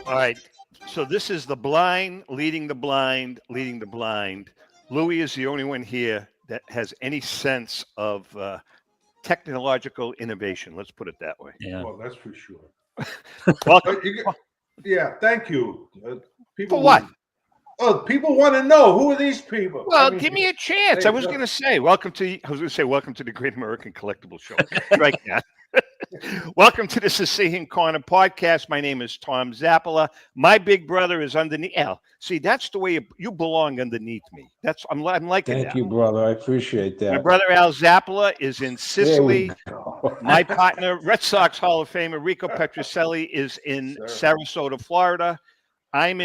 All right. So this is the blind leading the blind leading the blind. Louis is the only one here that has any sense of technological innovation. Let's put it that way. Yeah. Well, that's for sure. Welcome. Yeah, thank you. For People what? would. Oh, people want to know who are these people. Well, give me a chance. I hey, was going to say welcome to the Great American Collectible Show. Right now. Welcome to the Sicilian Corner podcast. My name is Tom Zappala. My big brother is underneath. See, that's the way you belong underneath me. I'm liking Thank that. you, brother. I appreciate My that. brother Al Zappala is in There we Sicily. go. My partner, Red Sox Hall of Famer Rico Petrocelli, is in Sarasota, Florida. I'm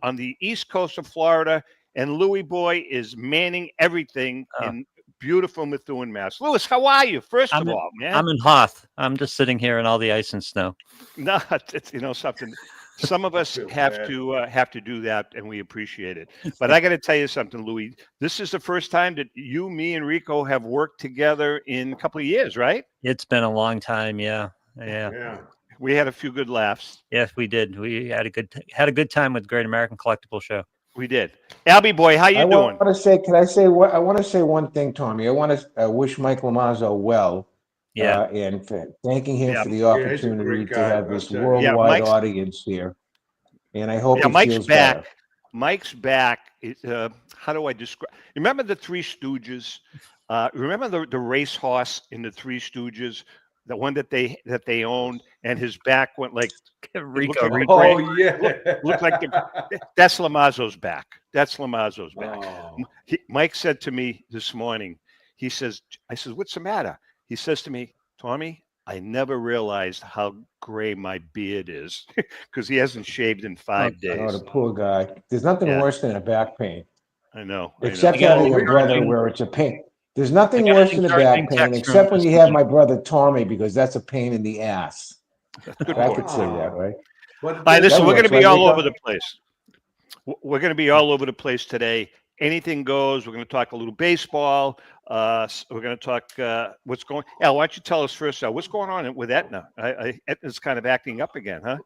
on the east coast of Florida, and Louis Boy is manning everything in beautiful Methuen, Mass. Louis, how are you? First of all, man. I'm in Hoth. I'm just sitting here in all the ice and snow. No, it's something. Some of us have to do that, and we appreciate it. But I got to tell you something, Louis. This is the first time that you, me, and Rico have worked together in a couple of years, right? It's been a long time. Yeah. We had a few good laughs. Yes, we did. We had a good time with Great American Collectible Show. We did. Albie boy, how you doing? I want to say one thing, Tommy. I want to wish Mike Lamazzo well. Yeah. And thanking him for the opportunity to have this worldwide audience here. And I hope he feels better. Mike's back. How do I describe? Remember the Three Stooges? Remember the racehorse in the Three Stooges? The one that they owned, and his back went like Rico. Looked like that's Lamazzo's back. That's Lamazzo's back. Oh. Mike said to me this morning. I said, "What's the matter?" He says to me, "Tommy, I never realized how gray my beard is because he hasn't shaved in 5 days." Oh, the poor guy. There's nothing worse than a back pain. I know. Except having a brother where it's a pain. There's nothing worse than a back pain, except when you have my brother Tommy, because that's a pain in the ass. I could say that, right? All right, listen, we're going to be all over the place. We're going to be all over the place today. Anything goes. We're going to talk a little baseball. We're going to talk what's going. Al, why don't you tell us first? What's going on with Aetna? Aetna's kind of acting up again, huh?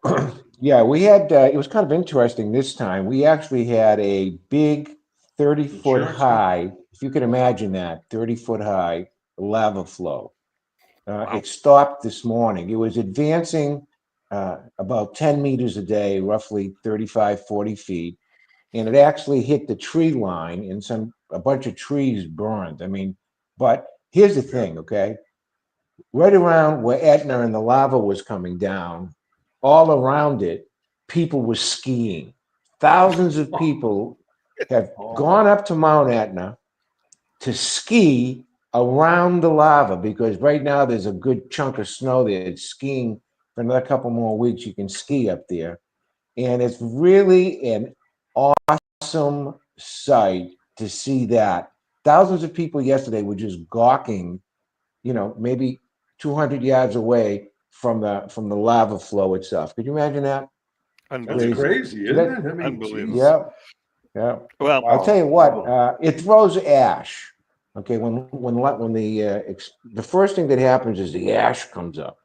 Yeah, we had. It was kind of interesting this time. We actually had a big 30-foot high. If you can imagine that, 30-foot high lava flow. Wow. It stopped this morning. It was advancing about 10 meters a day, roughly 35, 40 feet. And it actually hit the tree line, and a bunch of trees burned. I mean, but here's the thing, okay? Right around where Aetna and the lava was coming down, all around it, people were skiing. Thousands of people have gone up to Mount Aetna to ski around the lava, because right now there's a good chunk of snow there. It's skiing for another couple more weeks. You can ski up there. And it's really an awesome sight to see that. Thousands of people yesterday were just gawking, maybe 200 yards away from the lava flow itself. Could you imagine that? That's crazy, isn't it? I mean, unbelievable. Yeah. Well, I'll tell you what. It throws ash. Okay, when the first thing that happens is the ash comes up,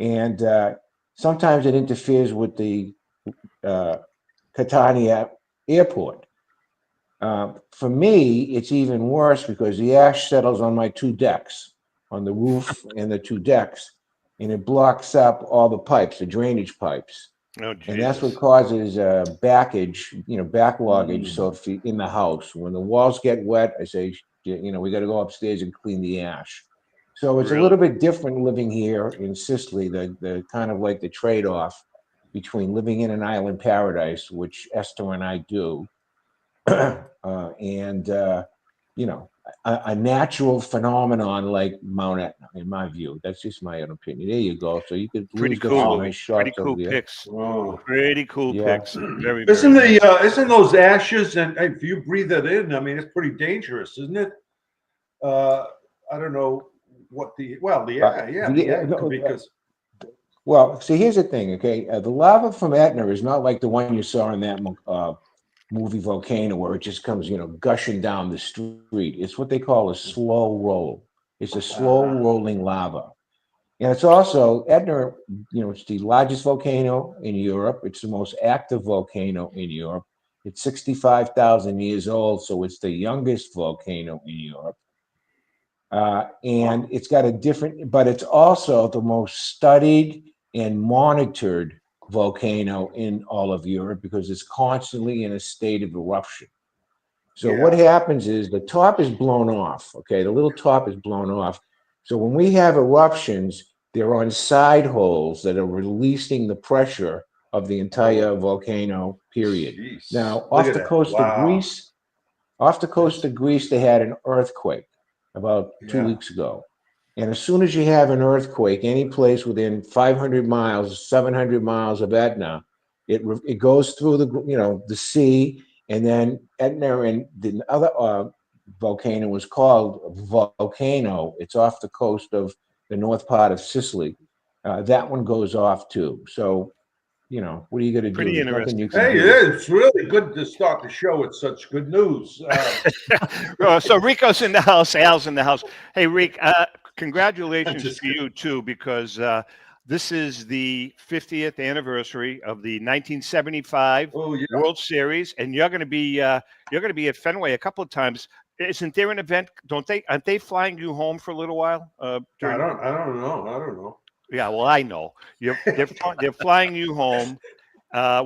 and sometimes it interferes with the Catania airport. For me, it's even worse because the ash settles on my two decks, on the roof and the two decks, and it blocks up all the pipes, the drainage pipes. Oh, and that's what causes backloggage. So if you, in the house, when the walls get wet, I say, we got to go upstairs and clean the ash. So it's a little bit different living here in Sicily, the kind of like the trade-off between living in an island paradise, which Esther and I do, and a natural phenomenon like Mount Aetna, in my view. That's just my own opinion. There you go. So you could pretty cool. Nice shots pretty cool picks. Wow. Pretty cool picks. Very, isn't very nice. Isn't those ashes, and if you breathe it in, I mean, it's pretty dangerous, isn't it? I don't know what because. Well, see, here's the thing, okay? The lava from Aetna is not like the one you saw in that movie Volcano, where it just comes, gushing down the street. It's what they call a slow roll. It's a slow rolling lava. And it's also Etna, it's the largest volcano in Europe. It's the most active volcano in Europe. It's 65,000 years old, so it's the youngest volcano in Europe. And it's got but it's also the most studied and monitored volcano in all of Europe because it's constantly in a state of eruption. So what happens is the top is blown off. Okay, the little top is blown off. So when we have eruptions, they're on side holes that are releasing the pressure of the entire volcano. Period. Jeez. Now, off the coast of Greece, they had an earthquake about 2 weeks ago. And as soon as you have an earthquake, any place within 500 miles, 700 miles of Etna, it goes through the sea. And then Etna and the other volcano was called Volcano. It's off the coast of the north part of Sicily. That one goes off too. So, what are you going to do? Pretty interesting. Hey, it's really good to start the show with such good news. So Rico's in the house. Al's in the house. Hey, Rick, congratulations to you too, because this is the 50th anniversary of the 1975 World Series, and you're going to be at Fenway a couple of times. Isn't there an event? Aren't they flying you home for a little while? I don't know. Yeah, well, I know they're flying you home.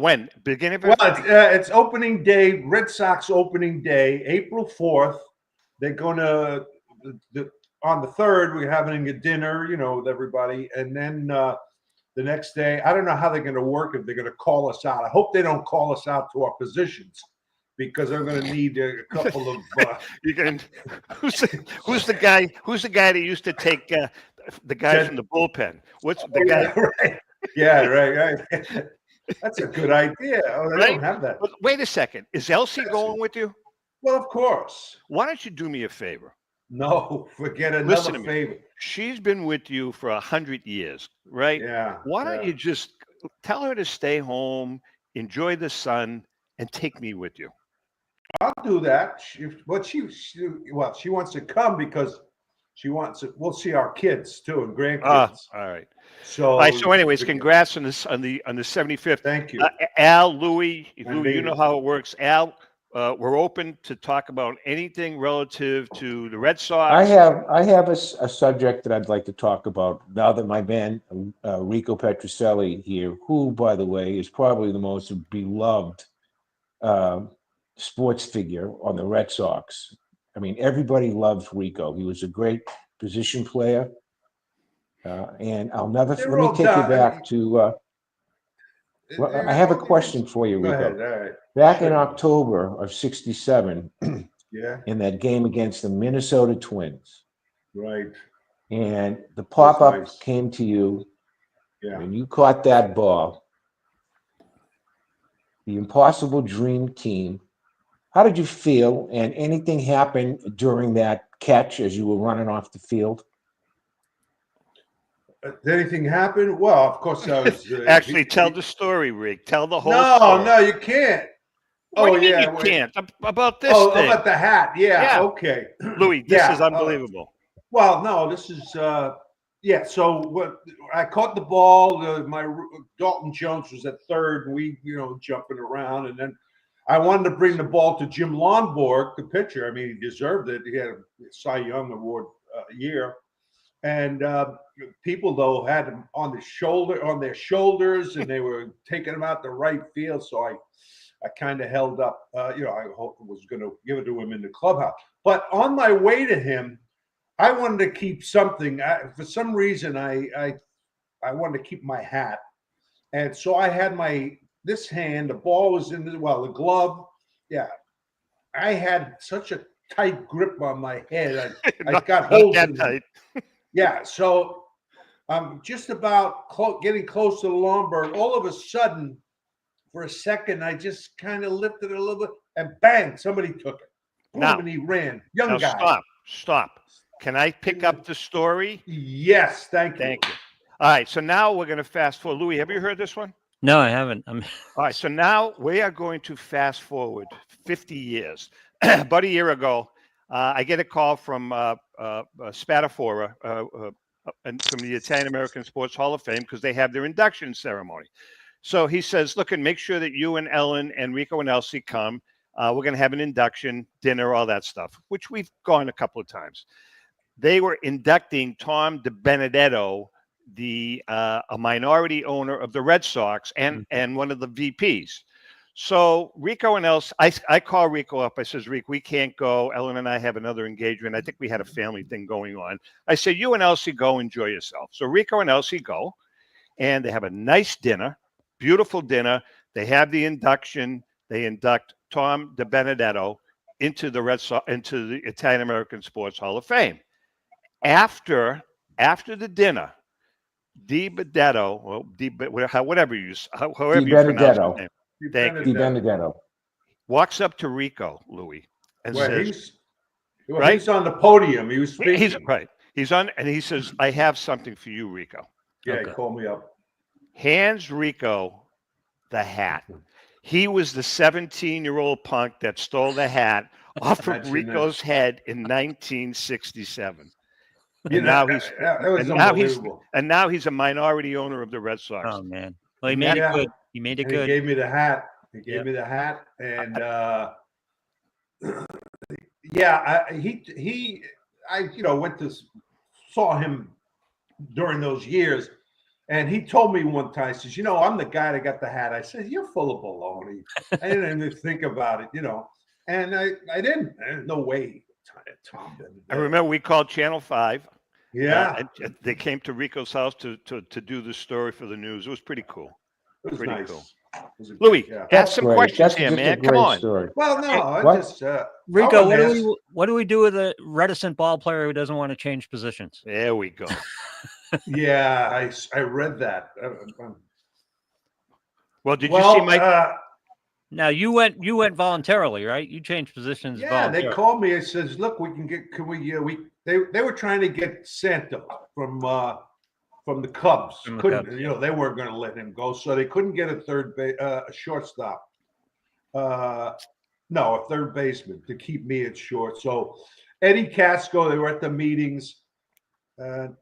When beginning of it's opening day, Red Sox opening day, April 4th. They're gonna on the 3rd. We're having a dinner, with everybody, and then the next day, I don't know how they're gonna work if they're gonna call us out. I hope they don't call us out to our positions because I'm gonna need a couple of. Who's the guy that used to take? The guy from the bullpen. What's the guy? Right. Yeah, right. That's a good idea. Oh, they don't have that. But wait a second. Is Elsie going with you? Well, of course. Why don't you do me a favor? No, forget another favor. She's been with you for 100 years, right? Yeah. Why don't you just tell her to stay home, enjoy the sun, and take me with you? I'll do that. She wants to come because we'll see our kids too and grandkids. All right. So anyways, congrats on the 75th. Thank you. Al, Louis, you know how it works. Al, we're open to talk about anything relative to the Red Sox. I have a subject that I'd like to talk about now that my man Rico Petrocelli here, who, by the way, is probably the most beloved sports figure on the Red Sox. I mean, everybody loved Rico. He was a great position player. And I'll never, let me take you back to, I have a question for you, Rico. Go ahead. All right. Back in October of '67, in that game against the Minnesota Twins. Right. And the pop-up came to you, and you caught that ball. The Impossible Dream Team. How did you feel? And anything happened during that catch as you were running off the field? Did anything happen? Well, of course I was. Actually, tell the story, Rick. Tell the whole story. No, you can't. What do you mean you can't? About this thing. About the hat. Yeah. Okay. Louis, this is unbelievable. Well, no, this is so I caught the ball. My Dalton Jones was at third, and we, jumping around, and then I wanted to bring the ball to Jim Lonborg, the pitcher. I mean, he deserved it. He had a Cy Young Award year, and people though had him on their shoulders, and they were taking him out the right field. So I kind of held up. I was going to give it to him in the clubhouse, but on my way to him, I wanted to keep something. For some reason, I wanted to keep my hat, and so I had this hand. The ball was in the glove. Yeah, I had such a tight grip on my head. I got holes in it. Yeah, so I'm just about getting close to the Lombard. All of a sudden, for a second, I just kind of lifted it a little bit, and bang! Somebody took it. Boom, and he ran. Young guy. Stop. Can I pick up the story? Yes, thank you. All right, so now we're going to fast forward. Louis, have you heard this one? No, I haven't. All right, so now we are going to fast forward 50 years. About a year ago, I get a call from Spatafora, and from the Italian American Sports Hall of Fame because they have their induction ceremony. So he says, look, and make sure that you and Ellen and Rico and Elsie come. We're going to have an induction, dinner, all that stuff, which we've gone a couple of times. They were inducting Tom DiBenedetto, a minority owner of the Red Sox and one of the VPs. So Rico and Elsie, I call Rico up. I says, Rico, we can't go. Ellen and I have another engagement. I think we had a family thing going on. I said, you and Elsie go enjoy yourself. So Rico and Elsie go, and they have a nice dinner, beautiful dinner. They have the induction. They induct Tom DiBenedetto into the Italian American Sports Hall of Fame. After the dinner, DiBenedetto, whatever you pronounce his name. DiBenedetto Walks up to Rico, Louis, and says, he's on the podium. He was speaking. He's on, and he says, I have something for you, Rico. Yeah, he called me up. Hands Rico the hat. He was the 17-year-old punk that stole the hat off of Rico's head in 1967. And now he's a minority owner of the Red Sox. Oh man, well, he made it good. He made it good. He gave me the hat. And I went to saw him during those years, and he told me one time, he says, I'm the guy that got the hat. I said, you're full of baloney. I didn't even think about it, and I didn't. There's no way. Tom didn't. I remember we called Channel 5. Yeah. And they came to Rico's house to do the story for the news. It was pretty cool. It was pretty nice. Cool. Louis, ask some questions here, man. Come on. Story. Well, no, Rico, what do we do with a reticent ball player who doesn't want to change positions? There we go. Yeah, I read that. Well, did you see Mike? Now you went voluntarily, right? You changed positions. Yeah, they called me. It says, "Look, they were trying to get Santa from the Cubs. They weren't going to let him go, so they couldn't get a shortstop. A third baseman to keep me at short. So Eddie Casco, they were at the meetings, and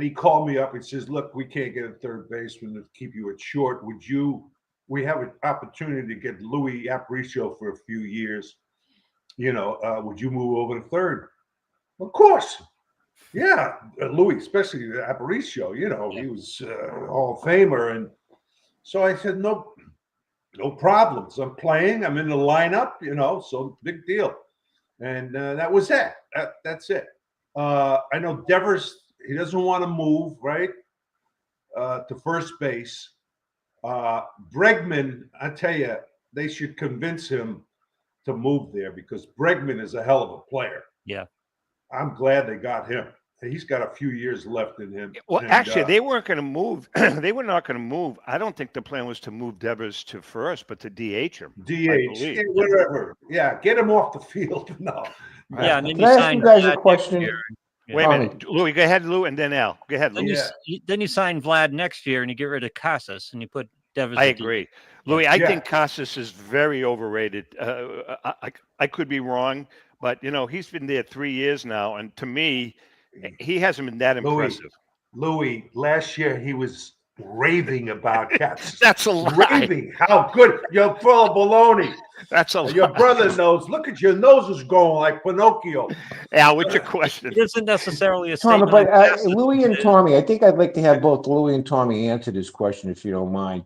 he called me up and says, "Look, we can't get a third baseman to keep you at short. We have an opportunity to get Louis Aparicio for a few years. Would you move over to third?" Of course. Yeah, Louis, especially Aparicio, he was a Hall of Famer. And so I said, no problems. I'm playing. I'm in the lineup, so big deal. And that was it. That's it. I know Devers, he doesn't want to move, right, to first base. Bregman, I tell you, they should convince him to move there because Bregman is a hell of a player. Yeah. I'm glad they got him. He's got a few years left in him. Well, actually, they weren't going to move. They were not going to move. I don't think the plan was to move Devers to first, but to DH him. DH, whatever. Yeah, get him off the field. No. Yeah, and then Can I ask you guys a question? Wait a minute, Louis. Go ahead, Lou, and then Al. Go ahead, Lou. Then you sign Vlad next year, and you get rid of Casas, and you put Devers. I agree, Louis. I think Casas is very overrated. I could be wrong, but he's been there 3 years now, and to me, he hasn't been that impressive. Louis, last year he was raving about Casas. That's a lie. Raving. How good. You're full of baloney. That's a lie. Your brother knows. Look at your nose is going like Pinocchio. Al, what's your question? It isn't necessarily a Tommy, statement. but Louis and Tommy, I think I'd like to have both Louis and Tommy answer this question if you don't mind.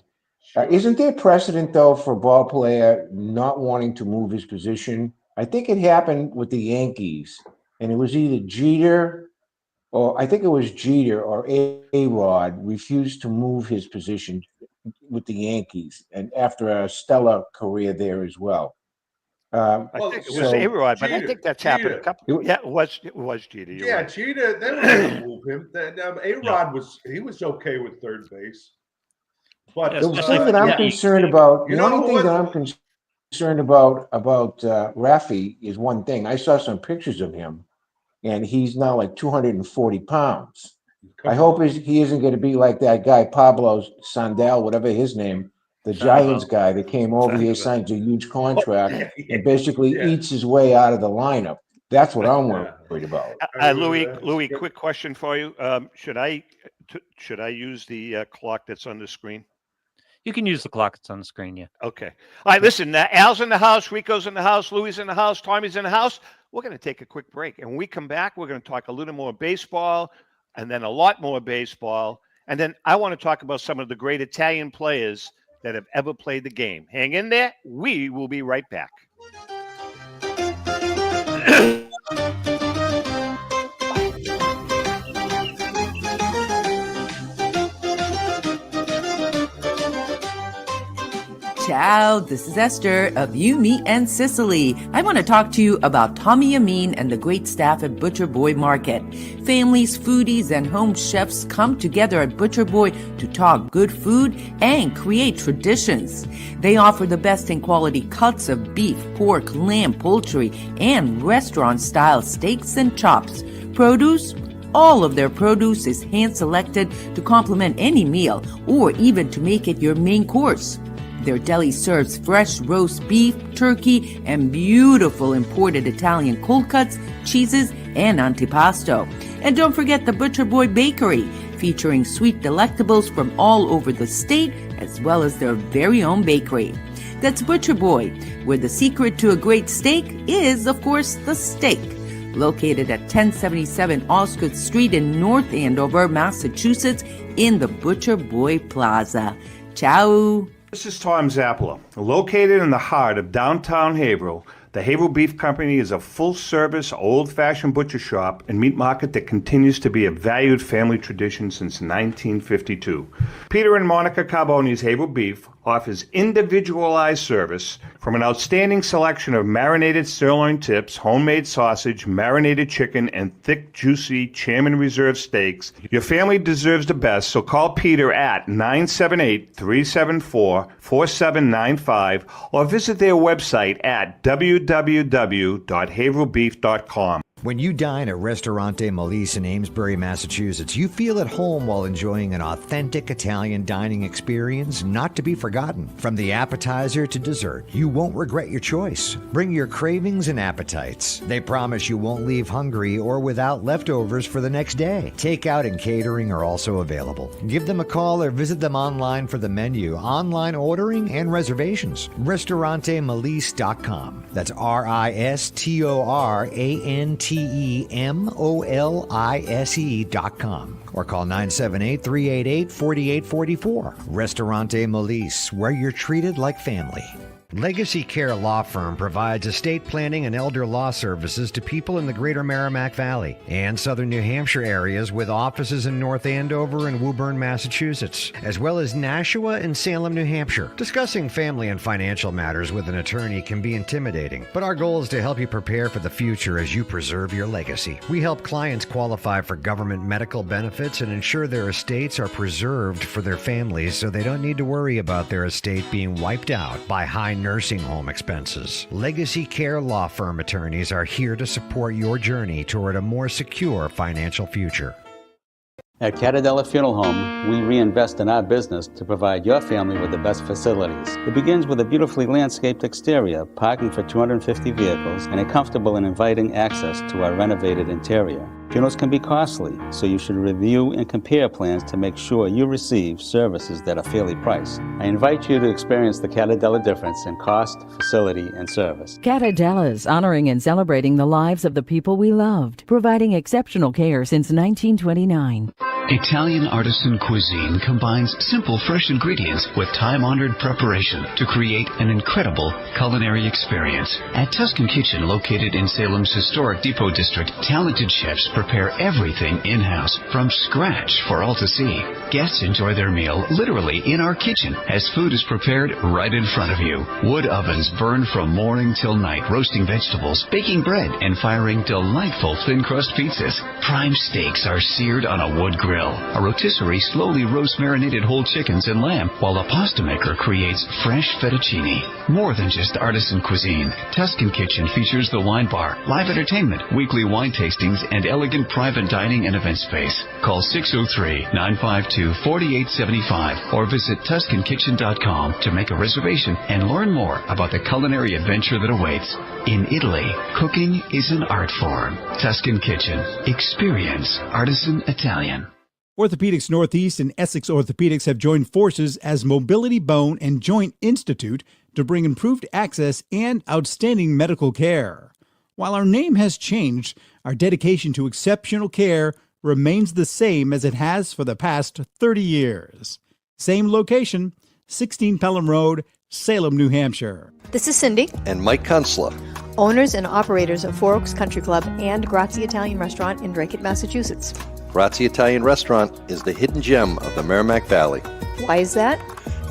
Isn't there precedent, though, for a ball player not wanting to move his position? I think it happened with the Yankees, and it was either Jeter or A-Rod refused to move his position with the Yankees, and after a stellar career there as well. I think it was A-Rod, but I think that's happened a couple. Yeah, it was Jeter. Yeah, right. Jeter, they were going to move him. A-Rod was okay with third base. But the thing that I'm concerned about, the only thing that I'm concerned about Rafi is one thing. I saw some pictures of him, and he's now like 240 pounds. I hope he isn't going to be like that guy, Pablo Sandel, whatever his name, the Giants guy that came over here, signs a huge contract, and basically eats his way out of the lineup. That's what I'm worried about. Louis, quick question for you. Should I use the clock that's on the screen? You can use the clock that's on the screen, yeah. Okay. All right, listen, Al's in the house, Rico's in the house, Louis in the house, Tommy's in the house. We're going to take a quick break. And when we come back, we're going to talk a little more baseball and then a lot more baseball. And then I want to talk about some of the great Italian players that have ever played the game. Hang in there. We will be right back. Ciao, this is Esther of You, Me, and Sicily. I want to talk to you about Tommy Amin and the great staff at Butcher Boy Market. Families, foodies, and home chefs come together at Butcher Boy to talk good food and create traditions. They offer the best in quality cuts of beef, pork, lamb, poultry, and restaurant-style steaks and chops. Produce? All of their produce is hand-selected to complement any meal or even to make it your main course. Their deli serves fresh roast beef, turkey, and beautiful imported Italian cold cuts, cheeses, and antipasto. And don't forget the Butcher Boy Bakery, featuring sweet delectables from all over the state, as well as their very own bakery. That's Butcher Boy, where the secret to a great steak is, of course, the steak. Located at 1077 Osgood Street in North Andover, Massachusetts, in the Butcher Boy Plaza. Ciao! This is Tom Zappala. Located in the heart of downtown Haverhill, the Haverhill Beef Company is a full-service, old-fashioned butcher shop and meat market that continues to be a valued family tradition since 1952. Peter and Monica Carboni's Haverhill Beef offers individualized service from an outstanding selection of marinated sirloin tips, homemade sausage, marinated chicken, and thick, juicy Chairman Reserve steaks. Your family deserves the best, so call Peter at 978-374-4795 or visit their website at www.haverhillbeef.com. When you dine at Ristorante Melisse in Amesbury, Massachusetts, you feel at home while enjoying an authentic Italian dining experience not to be forgotten. From the appetizer to dessert, you won't regret your choice. Bring your cravings and appetites. They promise you won't leave hungry or without leftovers for the next day. Takeout and catering are also available. Give them a call or visit them online for the menu, online ordering, and reservations. RistoranteMelisse.com. That's RistoranteMolise.com or call 978-388-4844. Ristorante Melisse, where you're treated like family. Legacy Care Law Firm provides estate planning and elder law services to people in the greater Merrimack Valley and southern New Hampshire areas with offices in North Andover and Woburn, Massachusetts, as well as Nashua and Salem, New Hampshire. Discussing family and financial matters with an attorney can be intimidating, but our goal is to help you prepare for the future as you preserve your legacy. We help clients qualify for government medical benefits and ensure their estates are preserved for their families so they don't need to worry about their estate being wiped out by high nursing home expenses. Legacy Care Law Firm attorneys are here to support your journey toward a more secure financial future. At Catadella Funeral Home, we reinvest in our business to provide your family with the best facilities. It begins with a beautifully landscaped exterior, parking for 250 vehicles, and a comfortable and inviting access to our renovated interior. Funerals can be costly, so you should review and compare plans to make sure you receive services that are fairly priced. I invite you to experience the Catadella difference in cost, facility, and service. Catadella's honoring and celebrating the lives of the people we loved, providing exceptional care since 1929. Italian artisan cuisine combines simple, fresh ingredients with time-honored preparation to create an incredible culinary experience. At Tuscan Kitchen, located in Salem's historic Depot District, talented chefs prepare everything in-house from scratch for all to see. Guests enjoy their meal literally in our kitchen as food is prepared right in front of you. Wood ovens burn from morning till night, roasting vegetables, baking bread, and firing delightful thin crust pizzas. Prime steaks are seared on a wood grill. Grill. A rotisserie slowly roasts marinated whole chickens and lamb, while a pasta maker creates fresh fettuccine. More than just artisan cuisine, Tuscan Kitchen features the wine bar, live entertainment, weekly wine tastings, and elegant private dining and event space. Call 603-952-4875 or visit TuscanKitchen.com to make a reservation and learn more about the culinary adventure that awaits. In Italy, cooking is an art form. Tuscan Kitchen. Experience artisan Italian. Orthopedics Northeast and Essex Orthopedics have joined forces as Mobility Bone and Joint Institute to bring improved access and outstanding medical care. While our name has changed, our dedication to exceptional care remains the same as it has for the past 30 years. Same location, 16 Pelham Road, Salem, New Hampshire. This is Cindy. And Mike Kunstler, Owners and operators of Four Oaks Country Club and Grazie Italian Restaurant in Drake, Massachusetts. Grazie Italian Restaurant is the hidden gem of the Merrimack Valley. Why is that?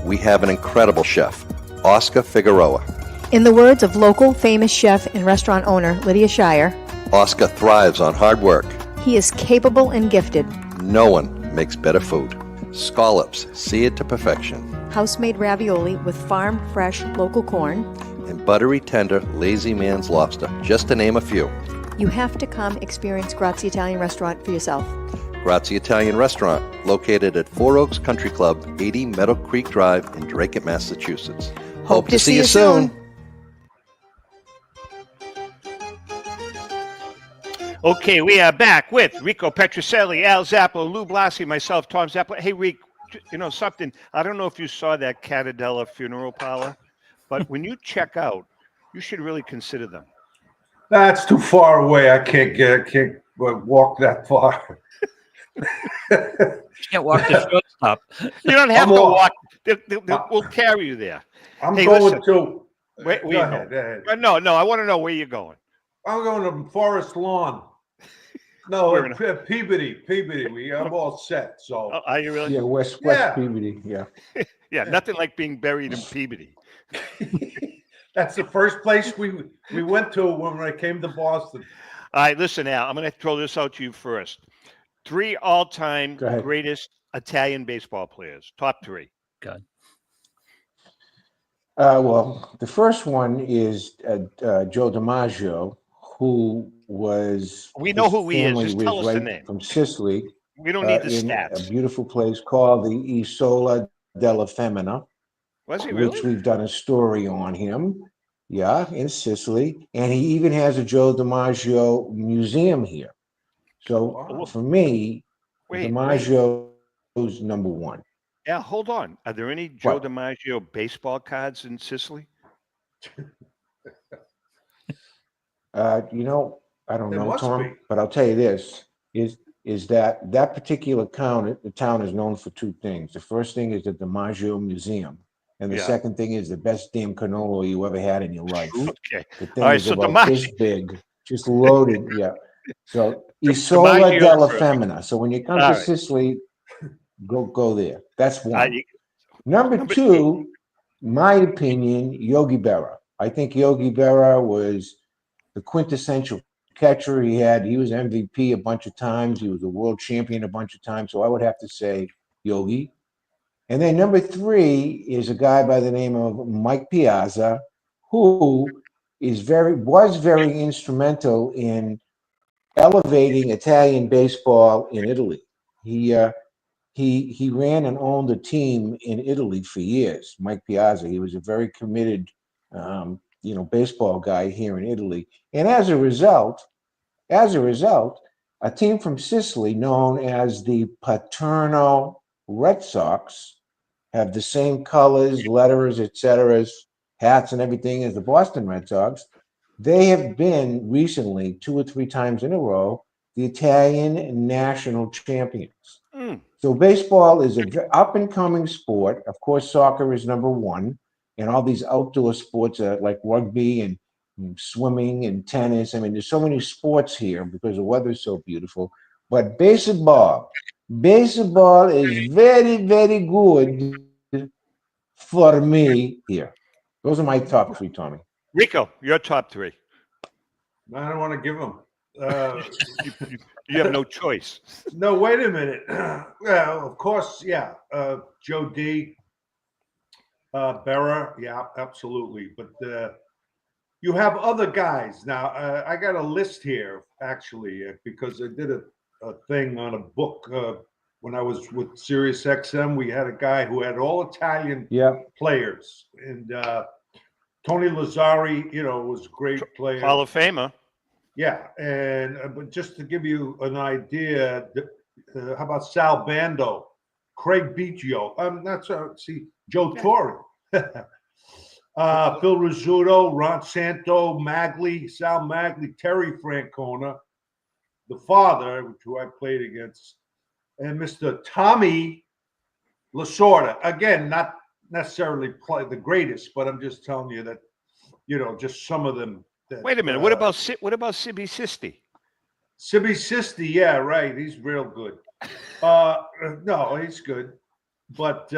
We have an incredible chef, Oscar Figueroa. In the words of local famous chef and restaurant owner Lydia Shire, Oscar thrives on hard work. he is capable and gifted. No one makes better food. Scallops, seared to perfection. House-made ravioli with farm-fresh local corn. And buttery tender Lazy Man's lobster, just to name a few. You have to come experience Grazie Italian Restaurant for yourself. Grazie Italian Restaurant, located at Four Oaks Country Club, 80 Meadow Creek Drive in Drake, Massachusetts. Hope to see you soon. Okay, we are back with Rico Petrocelli, Al Zappala, Lou Blasi, myself, Tom Zappala. Hey, Rico, you know something? I don't know if you saw that Catadella funeral parlor, but when you check out, you should really consider them. That's too far away. I can't walk that far. You can't walk the shortstop. You don't have to walk. We'll carry you there. I'm Hey, going listen. to. Where Go you ahead, going? go ahead. No, I want to know where you're going. I'm going to Forest Lawn. No, We're Peabody. I'm all set. So. Oh, are you really? Yeah, West Yeah. Peabody, yeah. Yeah, nothing like being buried in Peabody. That's the first place we went to when I came to Boston. All right, listen, Al, I'm going to throw this out to you first. 3 all-time Go ahead. greatest Italian baseball players. Top 3. God. Well, the first one is Joe DiMaggio, who was. We know his who he is. family Just was tell us the right name. From Sicily. We don't need the in stats. a beautiful place called the Isola della Femmina, Was he which really? we've done a story on him. Yeah, in Sicily. And he even has a Joe DiMaggio museum here. So Oh. for me, Wait. DiMaggio is number one. Yeah, hold on. Are there any Joe What? DiMaggio baseball cards in Sicily? I don't There know, must Tom, be. but I'll tell you this, is that particular the town is known for 2 things. The first thing is the DiMaggio Museum. And the Yeah. second thing is the best damn cannoli you ever had in your life. Okay. The thing All right, is so about this DiMaggio. big, just loaded, yeah. So Isola DiMaggio della first. Femmina. So when you come All to right. Sicily, go there. That's one. You- Number Number 2, my opinion, Yogi Berra. I think Yogi Berra was the quintessential catcher. He was MVP a bunch of times. He was a world champion a bunch of times. So I would have to say Yogi. And then number 3 is a guy by the name of Mike Piazza, who was very instrumental in elevating Italian baseball in Italy. He ran and owned a team in Italy for years. Mike Piazza. He was a very committed, baseball guy here in Italy. And as a result, a team from Sicily known as the Paterno Red Sox have the same colors, letters, etc., hats and everything as the Boston Red Sox. They have been recently 2 or 3 times in a row the Italian national champions. Mm. So baseball is an up-and-coming sport. Of course, soccer is number 1, and all these outdoor sports like rugby and swimming and tennis. I mean, there's so many sports here because the weather's so beautiful. But baseball is very, very good for me here. Those are my top 3, Tommy. Rico, your top 3. I don't want to give them. You have no choice. No, wait a minute. Well, of course, yeah. Joe D. Berra, yeah, absolutely. But you have other guys now. I got a list here actually because I did a thing on a book when I was with Sirius XM. We had a guy who had all Italian players, and Tony Lazzari, was a great player, Hall of Famer. Yeah, and but just to give you an idea, how about Sal Bando, Craig Biggio? Joe Torre. Phil Rizzuto, Ron Santo, Magli, Sal Magli, Terry Francona, the father, who I played against, and Mr. Tommy Lasorda. Again, not necessarily the greatest, but I'm just telling you that, just some of them. Wait a minute. What about Sibby Sisti? Sibby Sisti, yeah, right. He's real good. No, he's good, but.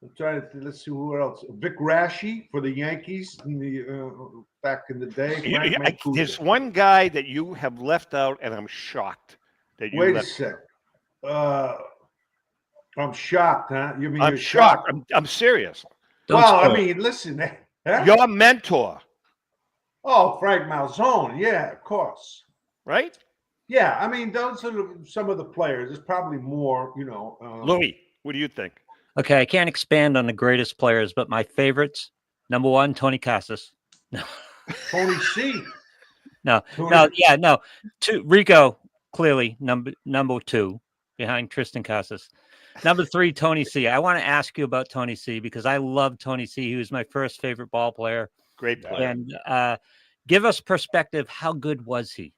I'm trying to let's see who else. Vic Raschi for the Yankees in the back in the day. There's one guy that you have left out, and I'm shocked that you. Wait a sec. I'm shocked, huh? You mean I'm shocked? I'm serious. I mean, listen. Huh? Your mentor. Oh, Frank Malzone. Yeah, of course. Right? Yeah, I mean, those are some of the players. There's probably more, Louis, what do you think? Okay, I can't expand on the greatest players, but my favorites, number one, Tony Casas. Tony C. No. Two, Rico, clearly number two, behind Tristan Casas. Number three, Tony C. I want to ask you about Tony C because I love Tony C. He was my first favorite ball player. Great player. And give us perspective. How good was he?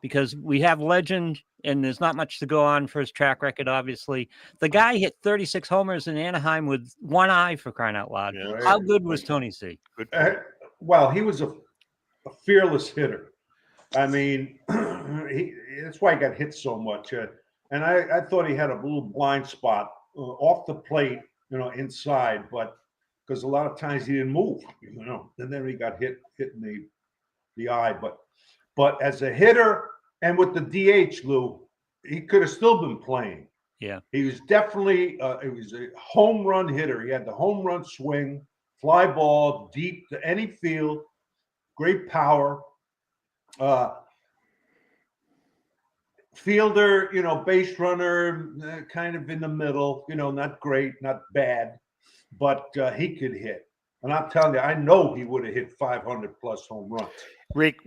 Because we have legend, and there's not much to go on for his track record, obviously. The guy hit 36 homers in Anaheim with one eye, for crying out loud. Yeah. How good was Tony C? Well, he was a fearless hitter. I mean, that's why he got hit so much. And I thought he had a little blind spot off the plate, inside, but because a lot of times he didn't move, and then he got hit in the eye. But as a hitter and with the DH, Lou, he could have still been playing. Yeah. He was definitely he was a home run hitter. He had the home run swing, fly ball, deep to any field, great power. Fielder, base runner, kind of in the middle, not great, not bad, but he could hit. And I'm telling you, I know he would have hit 500 plus home runs. Rick,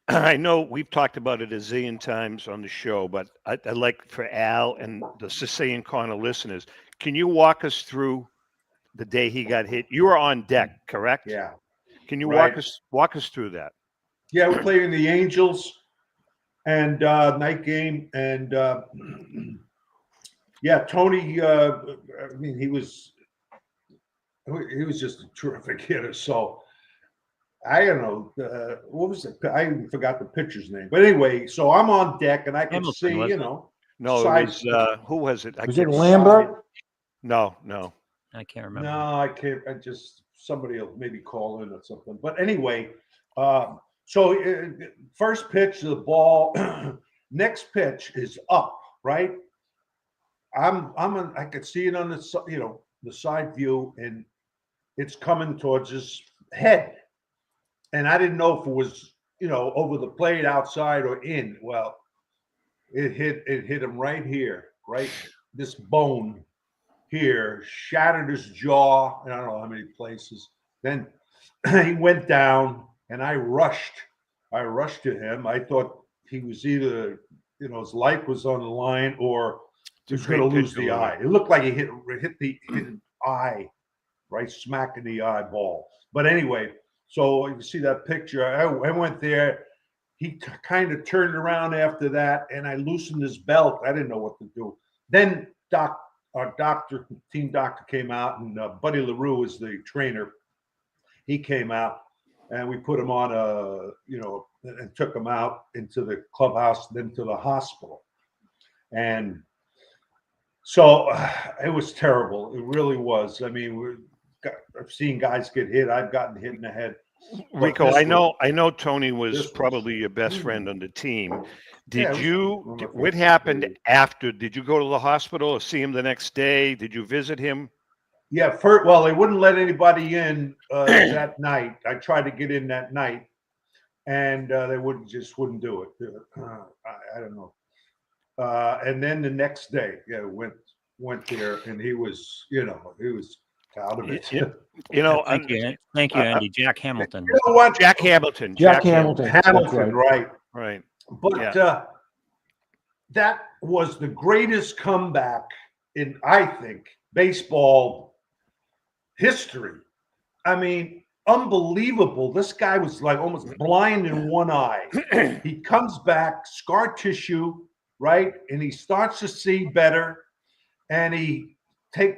I know we've talked about it a zillion times on the show, but I'd like for Al and the Sicilian Corner listeners, can you walk us through the day he got hit? You were on deck, correct? Yeah. Can you walk us through that? Yeah, we're playing the Angels and night game, and Tony. I mean, he was just a terrific hitter. So I don't know what was it. I even forgot the pitcher's name. But anyway, so I'm on deck and I can see, No, it was who was it? Was it Lambert? No. I can't remember. No, I can't. Somebody will maybe call in or something. But anyway, so first pitch of the ball, next pitch is up, right? I could see it on the the side view, and it's coming towards his head. And I didn't know if it was, over the plate outside or in. Well, it hit him right here, right? This bone here, shattered his jaw. I don't know how many places. Then he went down, and I rushed to him. I thought he was either, his life was on the line or he was going to lose the eye. It looked like he hit the eye, right smack in the eyeball. But anyway, so you see that picture. I went there. He kind of turned around after that, and I loosened his belt. I didn't know what to do. Then our team doctor came out, and Buddy LaRue was the trainer. He came out, and we put him on and took him out into the clubhouse, then to the hospital. And so it was terrible. It really was. I mean, I've seen guys get hit. I've gotten hit in the head. Rico, I know Tony was probably your best friend on the team. What happened after? Did you go to the hospital or see him the next day? Did you visit him? Yeah, well, they wouldn't let anybody in that night. I tried to get in that night, and they wouldn't do it. I don't know. And then the next day, went there, and he was out of it. Thank you, Andy. Jack Hamilton. You know what? Jack Hamilton. Hamilton, right? Right. But that was the greatest comeback in, I think, baseball history. I mean, unbelievable. This guy was like almost blind in one eye. He comes back, scar tissue, right? And he starts to see better. And he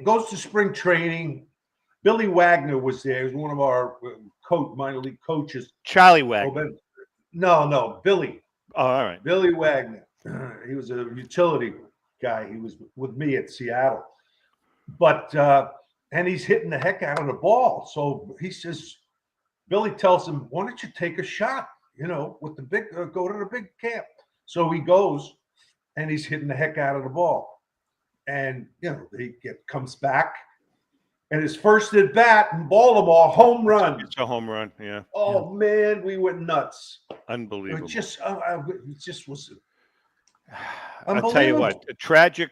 goes to spring training. Billy Wagner was there. He was one of our minor league coaches. Charlie Wagner. No, Billy. Oh, all right. Billy Wagner. He was a utility guy. He was with me at Seattle. But and he's hitting the heck out of the ball. So he says, Billy tells him, why don't you take a shot, with the big, go to the big camp. So he goes and he's hitting the heck out of the ball. And, he comes back. And his first at bat in Baltimore, home run. It's a home run, yeah. Oh, man, we went nuts. Unbelievable. It just was. I'll tell you what, a tragic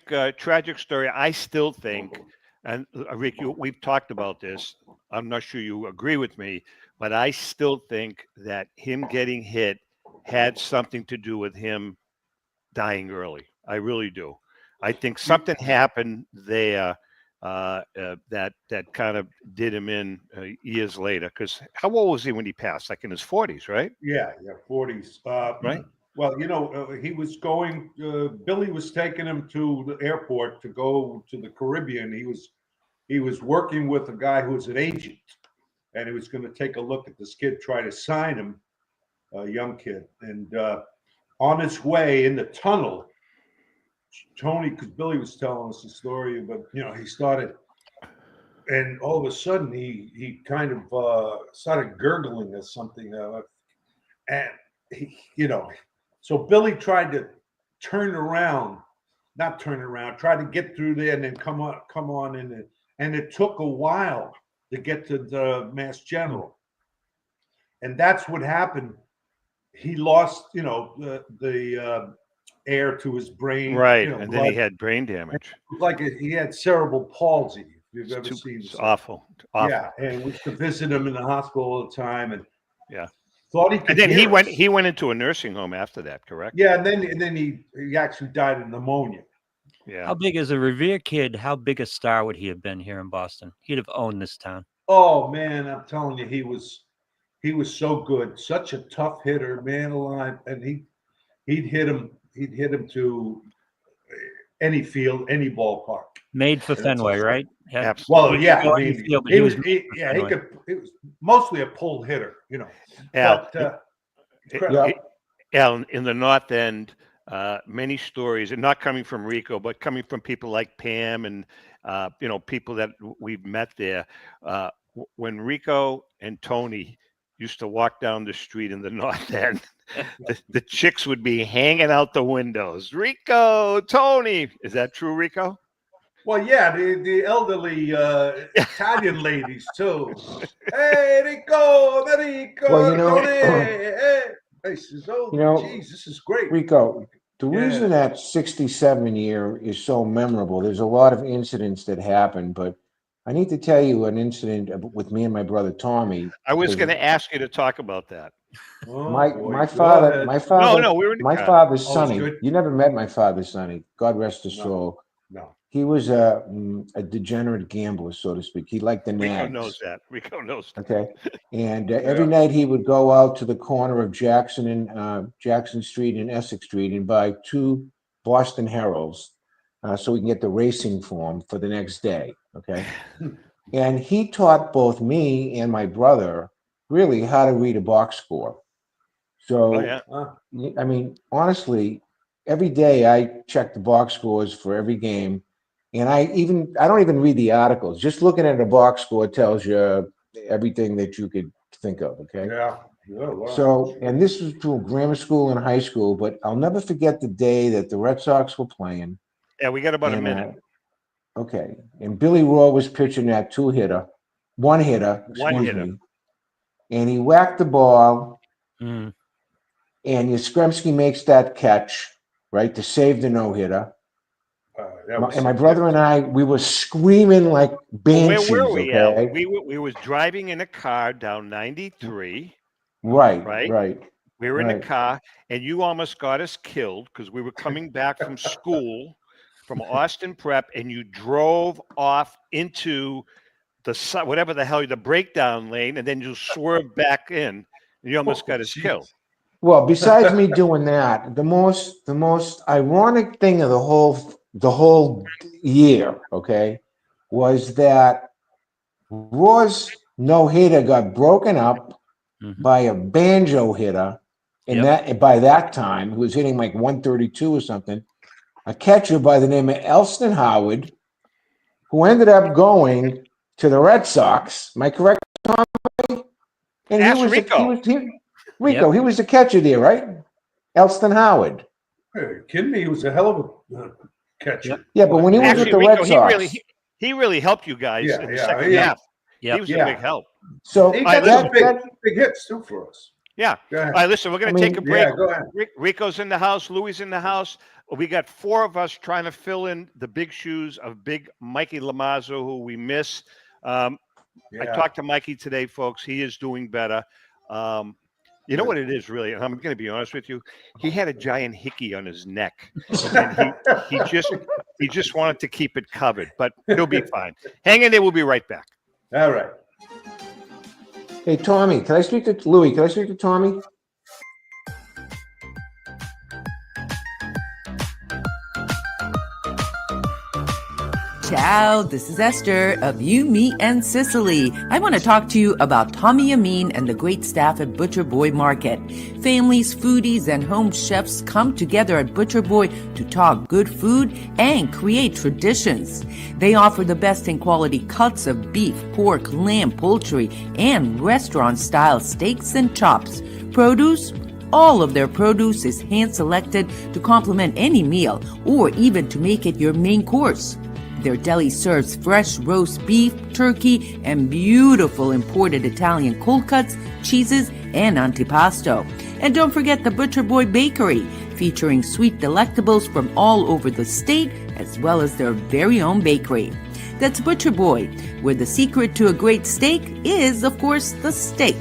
story. I still think, and Rick, we've talked about this. I'm not sure you agree with me, but I still think that him getting hit had something to do with him dying early. I really do. I think something happened there that kind of did him in years later. Because how old was he when he passed? Like in his 40s, right? Yeah, 40s. Right. Well, he was going. Billy was taking him to the airport to go to the Caribbean. He was working with a guy who was an agent, and he was going to take a look at this kid, try to sign him, a young kid. And on his way in the tunnel, Tony, because Billy was telling us the story, but he started, and all of a sudden he kind of started gurgling or something, and he, so Billy tried to try to get through there and then come on in, and it took a while to get to the Mass General, and that's what happened. He lost, the air to his brain, right, and then he had brain damage. Like he had cerebral palsy. If you've ever seen this, awful. Yeah, and we used to visit him in the hospital all the time, and thought he could. And then he went into a nursing home after that, correct? Yeah, and then he actually died of pneumonia. Yeah. How big as a Revere kid? How big a star would he have been here in Boston? He'd have owned this town. Oh man, I'm telling you, he was so good, such a tough hitter, man alive, and he'd hit him to any field, any ballpark. Made for Fenway, right? Yeah. Well, yeah, he was mostly a pull hitter, Al, in the North End, many stories, and not coming from Rico, but coming from people like Pam and people that we've met there. When Rico and Tony used to walk down the street in the North End, the chicks would be hanging out the windows. Rico, Tony, is that true, Rico? Well, yeah, the elderly Italian ladies too. Hey, Rico, Well, Tony, hey. He says, geez, this is great. Rico, the reason that 67 year is so memorable, there's a lot of incidents that happen, but I need to tell you an incident with me and my brother Tommy. I was going to ask you to talk about that. My father, my father's Sonny. You never met my father, Sonny. God rest his soul. No. He was a degenerate gambler, so to speak. He liked the nags. Rico knows that. Okay. And every night he would go out to the corner of Jackson Street and Essex Street and buy 2 Boston Heralds so we can get the racing form for the next day. Okay. And he taught both me and my brother really how to read a box score. So, I mean, honestly, every day I check the box scores for every game. And I don't even read the articles. Just looking at a box score tells you everything that you could to think of, okay? Yeah. Wow. So, and this was through grammar school and high school, but I'll never forget the day that the Red Sox were playing. Yeah, we got about a And, minute. Okay. And Billy Rowe was pitching that one hitter, excuse me. And he whacked the ball. Mm. And Yastrzemski makes that catch, right, to save the no-hitter. And my brother and I, we were screaming like banshees. Where were we, okay? Al? We was driving in a car down 93. Right. We were in a car, and you almost got us killed because we were coming back from school, from Austin Prep, and you drove off into the breakdown lane, and then you swerved back in, and you almost got us killed. Well, besides me doing that, the most ironic thing of the whole year, okay, was that Raw's no-hitter got broken up by a banjo hitter, and by that time, who was hitting like 132 or something, a catcher by the name of Elston Howard, who ended up going to the Red Sox. Am I correct, Tommy? And Ask Rico. Rico, he was the catcher there, right? Elston Howard. Hey, are you kidding me? He was a hell of a catcher. Yeah, but when he was with the Red Sox, he really helped you guys in the second half. He was a big help. So he got some big hits too for us. Yeah. All right, listen, we're going to take a break. Yeah, go ahead. Rico's in the house. Louis in the house. We got four of us trying to fill in the big shoes of big Mikey Lamazzo, who we miss. I talked to Mikey today, folks. He is doing better. You know what it is, really, and I'm going to be honest with you. He had a giant hickey on his neck, and he just wanted to keep it covered, but he'll be fine. Hang in there. We'll be right back. All right. Hey, Tommy, can I speak to Louis? Can I speak to Tommy? Ciao, this is Esther of You, Me, and Sicily. I want to talk to you about Tommy Amin and the great staff at Butcher Boy Market. Families, foodies, and home chefs come together at Butcher Boy to talk good food and create traditions. They offer the best in quality cuts of beef, pork, lamb, poultry, and restaurant-style steaks and chops. Produce? All of their produce is hand-selected to complement any meal or even to make it your main course. Their deli serves fresh roast beef, turkey, and beautiful imported Italian cold cuts, cheeses, and antipasto. And don't forget the Butcher Boy Bakery, featuring sweet delectables from all over the state, as well as their very own bakery. That's Butcher Boy, where the secret to a great steak is, of course, the steak.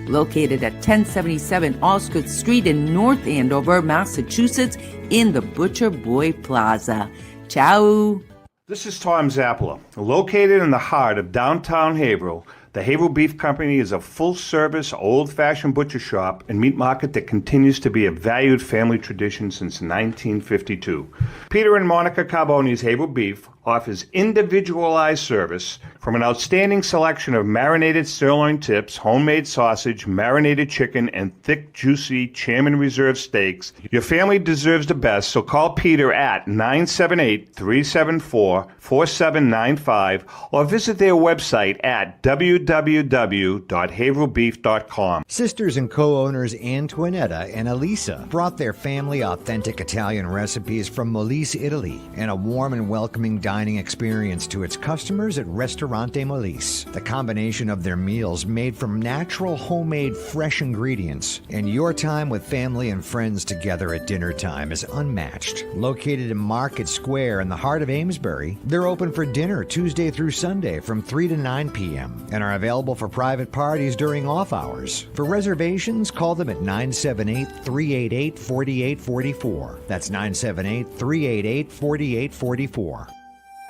Located at 1077 Osgood Street in North Andover, Massachusetts, in the Butcher Boy Plaza. Ciao! This is Tom Zappala. Located in the heart of downtown Haverhill, the Haverhill Beef Company is a full-service, old-fashioned butcher shop and meat market that continues to be a valued family tradition since 1952. Peter and Monica Carboni's Haverhill Beef offers individualized service from an outstanding selection of marinated sirloin tips, homemade sausage, marinated chicken, and thick, juicy Chairman Reserve steaks. Your family deserves the best, so call Peter at 978-374-4795 or visit their website at www.haverhillbeef.com. Sisters and co-owners Antoinetta and Elisa brought their family authentic Italian recipes from Molise, Italy, and a warm and welcoming dining experience to its customers at Ristorante Molise. The combination of their meals made from natural, homemade, fresh ingredients and your time with family and friends together at dinner time is unmatched. Located in Market Square in the heart of Amesbury, they're open for dinner Tuesday through Sunday from 3 to 9 p.m. and are available for private parties during off hours. For reservations, call them at 978-388-4844. That's 978-388-4844.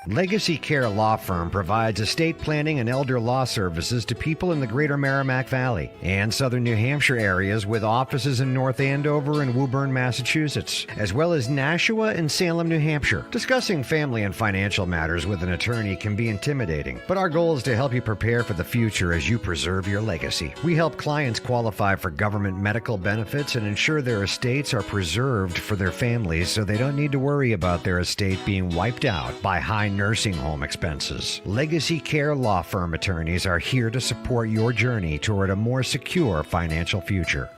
Legacy Care Law Firm provides estate planning and elder law services to people in the greater Merrimack Valley and southern New Hampshire areas with offices in North Andover and Woburn, Massachusetts, as well as Nashua and Salem, New Hampshire. Discussing family and financial matters with an attorney can be intimidating, but our goal is to help you prepare for the future as you preserve your legacy. We help clients qualify for government medical benefits and ensure their estates are preserved for their families so they don't need to worry about their estate being wiped out by high nursing home expenses. Legacy Care Law Firm attorneys are here to support your journey toward a more secure financial future.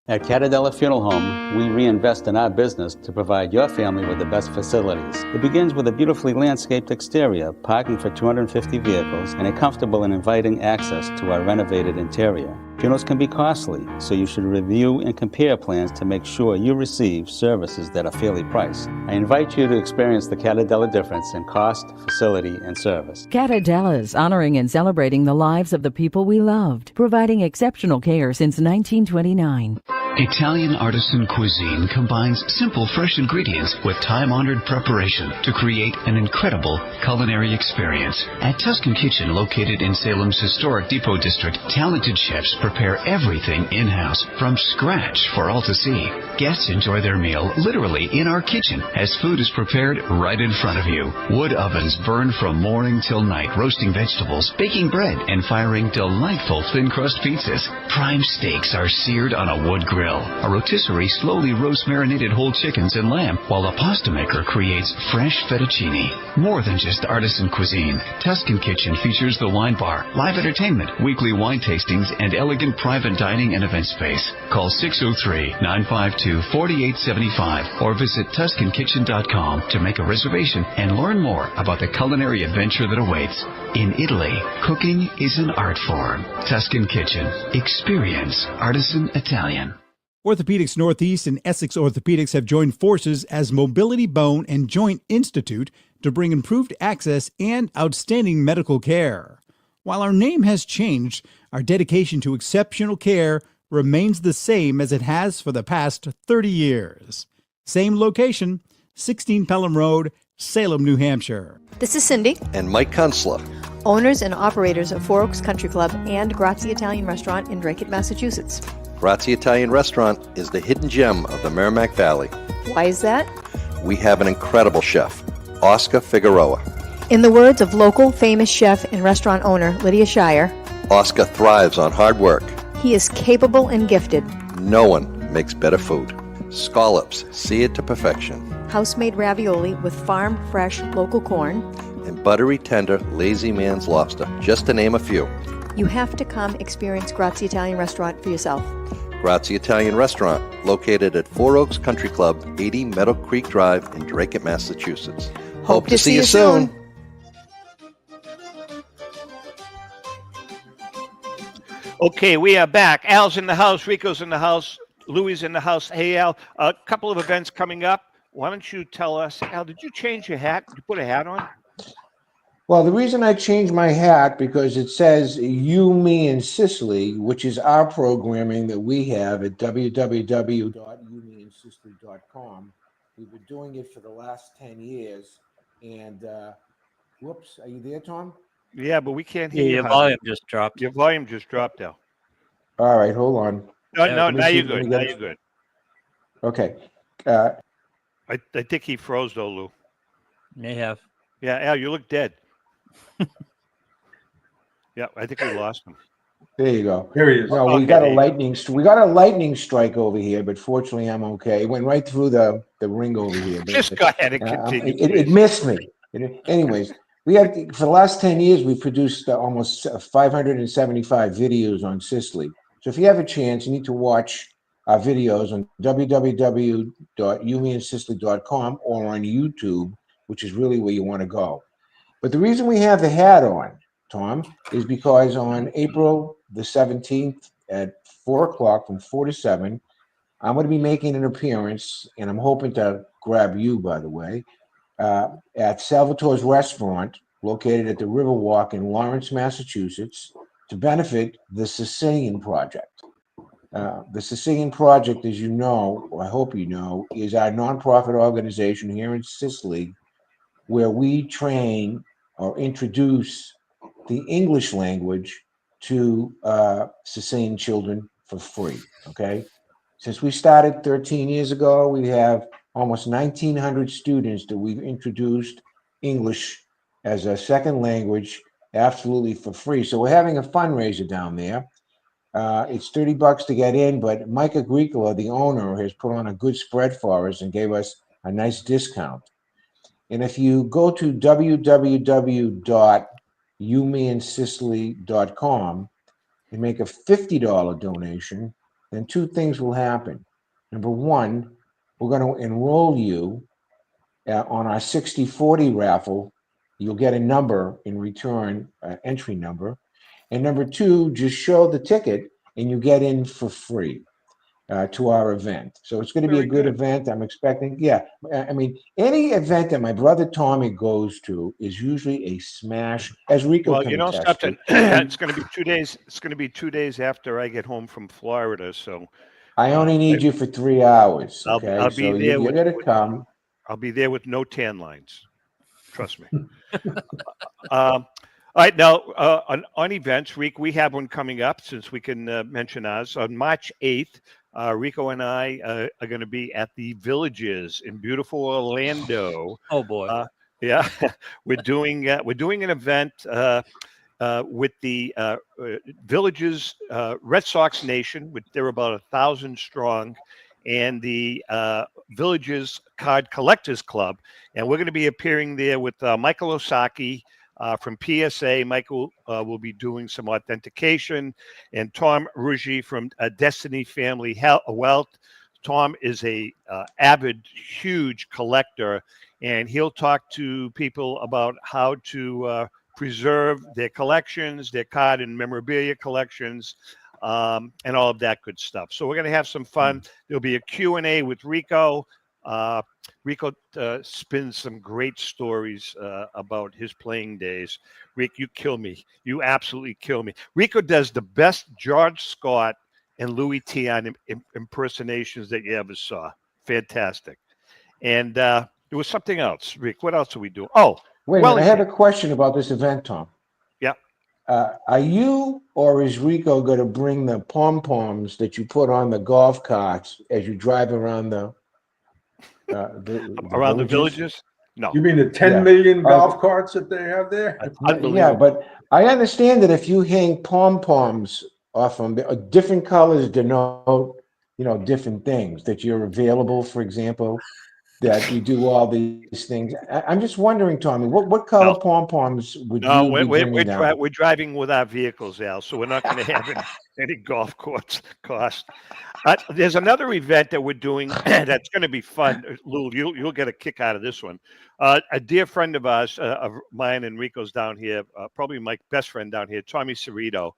At Catadella Funeral Home, we reinvest in our business to provide your family with the best facilities. It begins with a beautifully landscaped exterior, parking for 250 vehicles, and a comfortable and inviting access to our renovated interior. Funerals can be costly, so you should review and compare plans to make sure you receive services that are fairly priced. I invite you to experience the Catadella difference in cost, facility, and service. Catadella's honoring and celebrating the lives of the people we loved, providing exceptional care since 1929. Italian artisan cuisine combines simple, fresh ingredients with time-honored preparation to create an incredible culinary experience. At Tuscan Kitchen, located in Salem's historic Depot District, talented chefs prepare everything in-house from scratch for all to see. Guests enjoy their meal literally in our kitchen as food is prepared right in front of you. Wood ovens burn from morning till night, roasting vegetables, baking bread, and firing delightful thin-crust pizzas. Prime steaks are seared on a wood grill. A rotisserie slowly roasts marinated whole chickens and lamb, while a pasta maker creates fresh fettuccine. More than just artisan cuisine, Tuscan Kitchen features the wine bar, live entertainment, weekly wine tastings, and elegant private dining and event space. Call 603-952-4875 or visit TuscanKitchen.com to make a reservation and learn more about the culinary adventure that awaits. In Italy, cooking is an art form. Tuscan Kitchen. Experience artisan Italian. Orthopedics Northeast and Essex Orthopedics have joined forces as Mobility Bone and Joint Institute to bring improved access and outstanding medical care. While our name has changed, our dedication to exceptional care remains the same as it has for the past 30 years. Same location, 16 Pelham Road, Salem, New Hampshire. This is Cindy, And Mike Kunstler. owners and operators of Four Oaks Country Club and Grazie Italian Restaurant in Drake, Massachusetts. Grazie Italian Restaurant is the hidden gem of the Merrimack Valley. Why is that? We have an incredible chef, Oscar Figueroa. In the words of local famous chef and restaurant owner Lydia Shire, Oscar thrives on hard work. he is capable and gifted. No one makes better food. Scallops, seared to perfection. House-made ravioli with farm-fresh local corn. And buttery tender, lazy man's lobster, just to name a few. You have to come experience Grazie Italian Restaurant for yourself. Grazie Italian Restaurant, located at Four Oaks Country Club, 80 Meadow Creek Drive in Drake, Massachusetts. Hope to see you soon. Okay, we are back. Al's in the house. Rico's in the house. Louie's in the house. Hey, Al, a couple of events coming up. Why don't you tell us, Al, did you change your hat? Did you put a hat on? Well, the reason I changed my hat because it says You, Me, and Sicily, which is our programming that we have at www.youmeandsicily.com. We've been doing it for the last 10 years. And, whoops, are you there, Tom? Yeah, but we can't hear you. Your volume just dropped. Your volume just dropped, Al. All right, hold on. No, now you're good. Now you're good. Okay. I think he froze, though, Lou. May have. Yeah, Al, you look dead. Yeah, I think we lost him. There you go. Here he is. No, we got a lightning strike over here, but fortunately I'm okay. It went right through the ring over here. Just go ahead and continue. It missed me. Anyways, we had for the last 10 years we produced almost 575 videos on Sicily. So if you have a chance, you need to watch our videos on www.youmeandsicily.com or on YouTube, which is really where you want to go. But the reason we have the hat on, Tom, is because on April the 17th at 4 o'clock from 4 to 7, I'm going to be making an appearance, and I'm hoping to grab you, by the way, at Salvatore's Restaurant, located at the Riverwalk in Lawrence, Massachusetts, to benefit the Sicilian Project. The Sicilian Project, as you know, or I hope you know, is our nonprofit organization here in Sicily where we train or introduce the English language to Sicilian children for free, okay? Since we started 13 years ago, we have almost 1,900 students that we've introduced English as a second language absolutely for free. So we're having a fundraiser down there. It's $30 to get in, but Mike Agricola, the owner, has put on a good spread for us and gave us a nice discount. And if you go to www.youmeandsicily.com and make a $50 donation, then two things will happen. Number one, we're going to enroll you on our 60/40 raffle. You'll get a number in return, entry number. And number two, just show the ticket and you get in for free to our event. So it's going to be a good event. I'm expecting, I mean, any event that my brother Tommy goes to is usually a smash, as Rico Well, can you know attest something. to. It's going to be 2 days. It's going to be 2 days after I get home from Florida. So I only need you for 3 hours. Okay, I'll be so there. you're going to come. I'll be there with no tan lines. Trust me. All right, now on events, Rico, we have one coming up since we can mention ours. On March 8th, Rico and I are going to be at the Villages in beautiful Orlando. Oh boy. Yeah, we're doing an event with the Villages Red Sox Nation. They're about 1,000 strong, and the Villages Card Collectors Club, and we're going to be appearing there with Michael Osaki from PSA. Michael will be doing some authentication, and Tom Ruggie from Destiny Family Wealth. Tom is a avid, huge collector, and he'll talk to people about how to preserve their collections, their card and memorabilia collections, and all of that good stuff. So we're going to have some fun. There'll be a Q&A with Rico. Rico spins some great stories about his playing days. Rick, you kill me. You absolutely kill me. Rico does the best George Scott and Louis Tian impersonations that you ever saw. Fantastic. And there was something else, Rick. What else are we doing? Oh, wait a minute. I have a question about this event, Tom. Yeah. Are you or is Rico going to bring the pom-poms that you put on the golf carts as you drive around the villages? No. You mean the 10 million golf carts that they have there? Yeah, but I understand that if you hang pom-poms off them, different colors denote, different things, that you're available, for example, that you do all these things. I'm just wondering, Tommy, what color pom-poms would you be bringing down? We're driving with our vehicles, Al, so we're not going to have any golf course cost. There's another event that we're doing that's going to be fun. Lou, you'll get a kick out of this one. A dear friend of ours, of mine and Rico's down here, probably my best friend down here, Tommy Cerrito,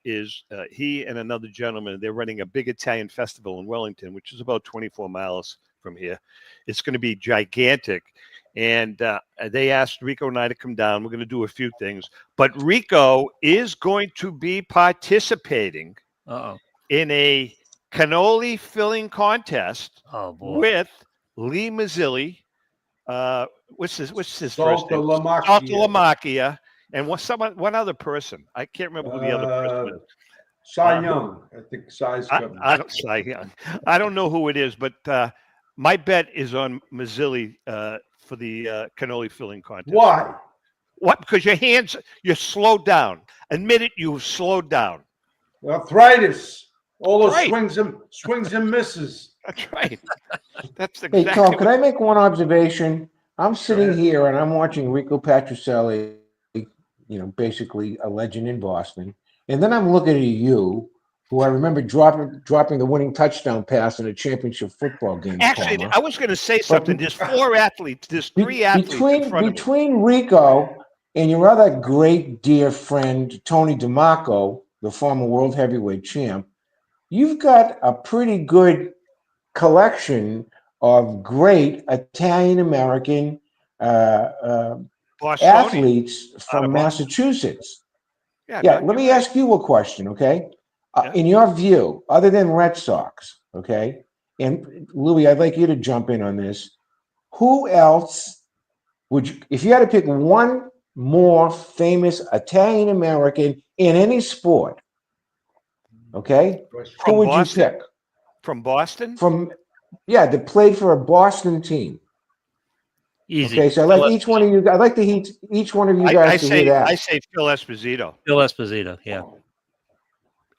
is he and another gentleman, they're running a big Italian festival in Wellington, which is about 24 miles from here. It's going to be gigantic. And they asked Rico and I to come down. We're going to do a few things. But Rico is going to be participating in a cannoli filling contest with Lee Mazzilli. What's his first name? Saltalamacchia. And one other person. I can't remember who the other person is. Cy Young. I think Cy's coming. Cy Young. I don't know who it is, but my bet is on Mazzilli for the cannoli filling contest. Why? What? Because you're slowed down. Admit it, you've slowed down. Arthritis. All those swings and misses. That's right. That's exactly. Hey, Tom, can I make one observation? I'm sitting here and I'm watching Rico Petrocelli, basically a legend in Boston. And then I'm looking at you, who I remember dropping the winning touchdown pass in a championship football game. Actually, I was going to say something. There's 4 athletes. There's 3 athletes between Rico and your other great dear friend Tony DeMarco, the former world heavyweight champ. You've got a pretty good collection of great Italian American athletes from Massachusetts. Yeah, let me ask you a question, okay? In your view, other than Red Sox, okay? And Louis, I'd like you to jump in on this. Who else would you, if you had to pick one more famous Italian American in any sport, okay? Who would you pick? From Boston? That played for a Boston team. Easy. Okay, so I'd like each one of you guys to hear that. I say Phil Esposito. Phil Esposito, yeah.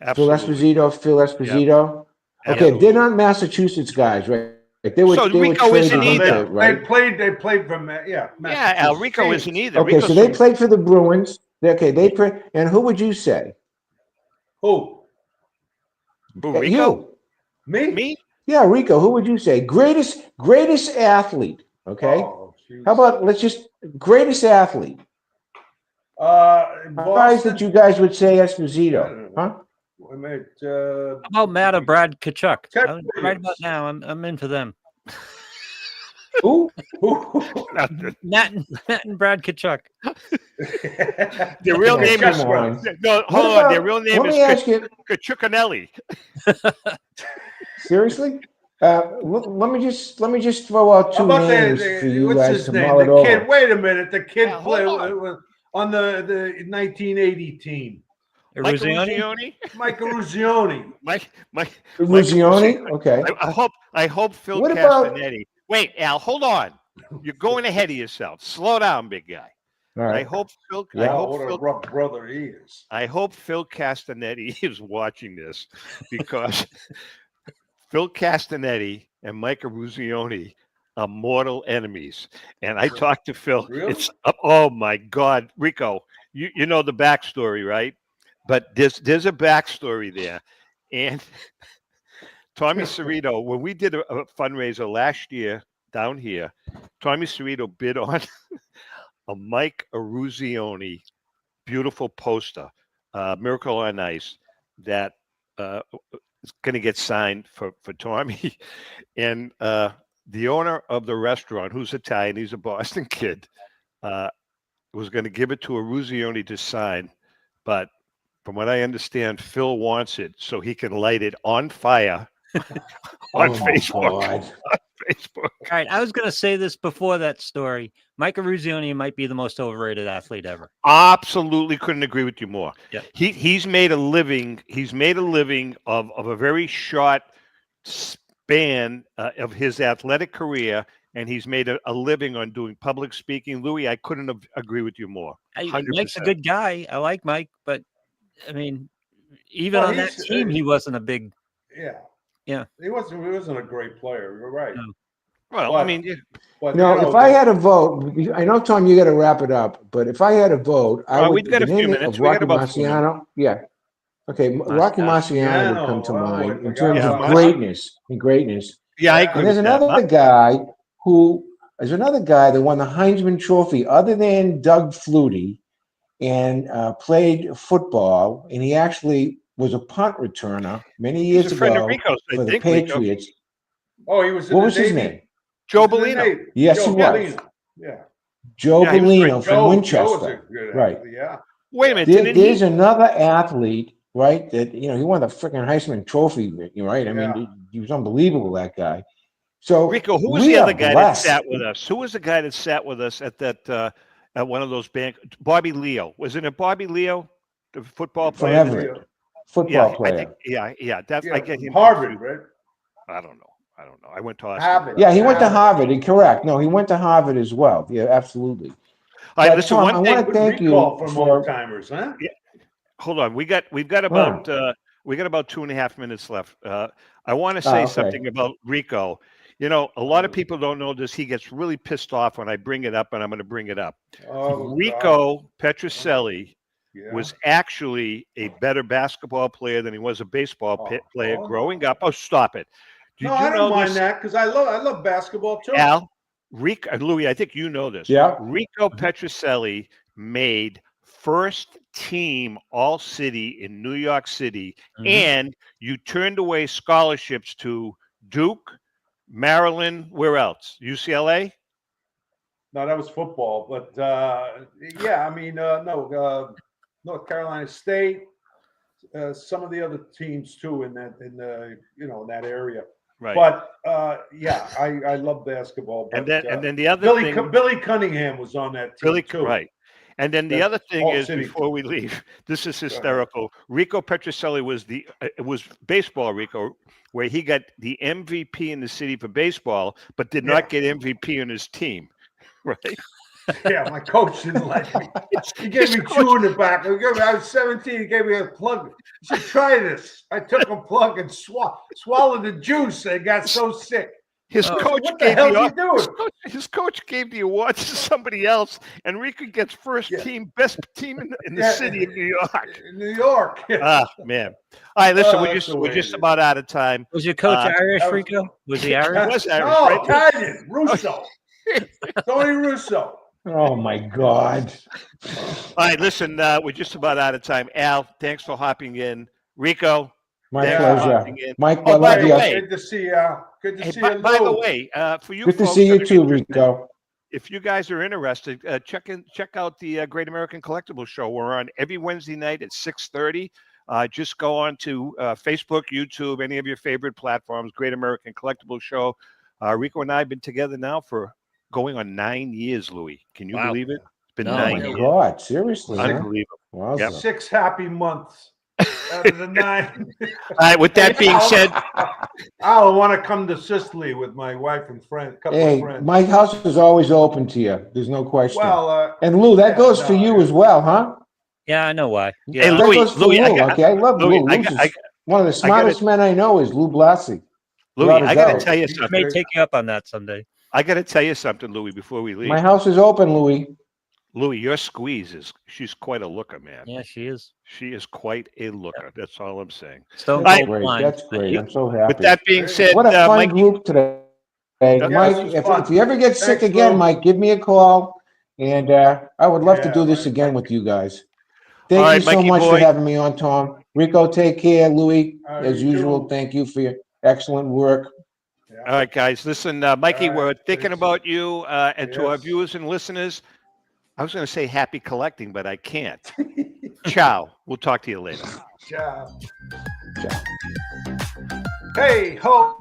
Absolutely. Phil Esposito. Yeah. Okay, they're not Massachusetts guys, right? If they would, So they would Rico trade isn't him either. to, right? They played for Al, Rico isn't either. Okay, Rico's so they from- played for the Bruins. Okay, they play. And who would you say? Who? Who, Rico? You. Me? Yeah, Rico. Who would you say? Greatest athlete. Okay. Oh, How about let's just greatest athlete? Guys that you guys would say Esposito, huh? I mean, How about Matt or Brad Kachuk? Ted Right Williams. about now, I'm in for them. Who? Matt and Brad Kachuk. Their real Oh, name is come on. no. What Hold on. about- Their real name let me ask is you- Kachukanelli. Seriously? Let me just throw out How two about names for you what's guys his to name? mull it The over. kid. Wait a minute. The kid Yeah, hold played on. on the 1980 team. Mike Eruzione? Eruzione? Mike Eruzione. Mike Ruzioni? Okay. I hope Phil What about- Castanetti. Wait, Al, hold on. You're going ahead of yourself. Slow down, big guy. All I right. hope Phil. Yeah. I hope What a Phil. rough brother he is. I hope Phil Castanetti is watching this because Phil Castanetti and Mike Eruzione are mortal enemies. And I talked to Phil. Really? It's oh my God, Rico, you know the backstory, right? But there's a backstory there. And Tommy Cerrito, when we did a fundraiser last year down here, Tommy Cerrito bid on a Mike Eruzione beautiful poster, Miracle on Ice, that is going to get signed for Tommy. And the owner of the restaurant, who's Italian, he's a Boston kid, was going to give it to Eruzione to sign. But from what I understand, Phil wants it so he can light it on fire on Facebook. God. On Facebook. All right, I was going to say this before that story. Mike Eruzione might be the most overrated athlete ever. Absolutely couldn't agree with you more. Yeah. He's made a living. He's made a living of a very short span of his athletic career, and he's made a living on doing public speaking. Louis, I couldn't agree with you more. 100%. Mike's a good guy. I like Mike, but I mean, even Well, on that team, he wasn't a big. Yeah. He wasn't a great player. You're right. No. Well, But- I mean, But No, you know, if I had a vote, I know, Tom, you got to wrap it up. But if I had a vote, I would. we've got a the few name minutes. of We got Rocky about 4 Marciano. Yeah. Okay, Rocky Marciano would come to Marciano, mind oh, in terms yeah, of Marci- greatness. In greatness. yeah, I agree And there's with that. another guy that won the Heisman Trophy, other than Doug Flutie, and played football. And he actually was a punt returner many He's years a friend of ago Rico's, I for the think, Rico. Patriots. Oh, he was in What the was his Navy. name? Joe He was in the Bellino. Navy. Yes, Joe he was. Bellino. Yeah. Joe Yeah, he was Bellino great. from Joe was a Winchester. good Right. athlete, yeah. Wait a minute. Didn't There's he? another athlete, right? That he won the freaking Heisman Trophy, right? I Yeah. mean, he was unbelievable, that guy. So Rico, who was we the are other guy blessed. that sat with us? Who was the guy that sat with us at that at one of those bank? Bobby Leo. Wasn't it Bobby Leo, the football From player? Everett, football I player. think, yeah. That's I Yeah, get him Harvard, confused. right? I don't know. I went to Austin. Harvard. Yeah, he went to Harvard. Correct. No, he went to Harvard as well. Yeah, absolutely. All right, But, listen. Tom, One I thing. want to thank you Recall from for. old timers, huh? Hold on. We've got about 2.5 minutes left. I want to say okay. something about Rico. You know, a lot of people don't know this. He gets really pissed off when I bring it up, and I'm going to bring it up. Oh, Rico Petrocelli God. was actually a better basketball player than he was a baseball player growing up. Oh, stop it. Did No, you I know don't mind this, that because I love basketball too. Al? Rico, and Louis, I think you know this. Yeah. Rico Petrocelli made first team all city in New York City, and you turned away scholarships to Duke, Maryland, where else? UCLA? No, that was football, but yeah, I mean, no, North Carolina State, some of the other teams too in that area. Right. But yeah, I love basketball. But, and then the other thing, Billy Cunningham was on that team too. right. And then the That's other thing all is, city. before we leave, this is hysterical. Rico Petrocelli was it was baseball, Rico, where he got the MVP in the city for baseball, but did not get MVP on his team, right? Yeah, my coach didn't like me. He gave me two in the back. I was 17. He gave me a plug. He said, "Try this." I took a plug and swallowed the juice. I got so sick. His coach What the gave hell the is he doing? his coach gave the award to somebody else, and Rico gets first team, best team in the city of New York. In New York. Ah, man. All right, listen, That's the we're way just it is. about out of time. Was your coach Irish, Rico? Was he Irish? He was Irish, No, right? Italian. Russo. Tony Russo. Oh my God. All right, listen, we're just about out of time. Al, thanks for hopping in. Rico, My thanks for pleasure. hopping in. Mike, Oh, I by love the you. way, Good to see you. Good to hey, see by you. the Lou. way, for you Good to folks see you that are too, interested, Rico. if you guys are interested, check out the Great American Collectible Show. We're on every Wednesday night at 6:30. Just go on to Facebook, YouTube, any of your favorite platforms. Great American Collectible Show. Rico and I have been together now for going on 9 years. Louis, can you believe it? It's been No. 9 Oh my years. God, seriously, huh? Unbelievable. Wow. Yep. 6 happy months out of the 9. All right. With that being said, I want to come to Sicily with my wife and friend. Couple Hey, of friends. my house is always open to you. There's no question. Well, and Lou, that yeah, goes for you as well, huh? Yeah, I know why. hey, Yeah. That Louis, goes for Louis, Lou. Okay, I love Louis, Lou. I Lou's got- one of the smartest men I know is Lou Blassi. Louis, I got to out. tell you I something. may take you up on that someday. I got to tell you something, Louis, before we leave. My house is open, Louis. Louis, your squeeze she's quite a looker, man. Yeah, she is. She is quite a looker. That's all I'm saying. Stone That's Cold great. Blind. That's great. I'm so happy. With that being said, What a fun Mikey, group today. Hey, Yeah, Mike, this was if fun. you ever get sick Thanks, again, Lou. Mike, give me a call. And I would love to Yeah, do this right. again with you guys. All Thank right, you so Mikey much for boy. having me on, Tom. Rico, take care. Louis, All right, as you usual, too. thank you for your excellent work. All right, guys. Listen, Mikey, All right, we're thinking thanks. about you, and to our Yes. viewers and listeners. I was going to say happy collecting, but I can't. Ciao. We'll talk to you later. Ciao. Hey, ho.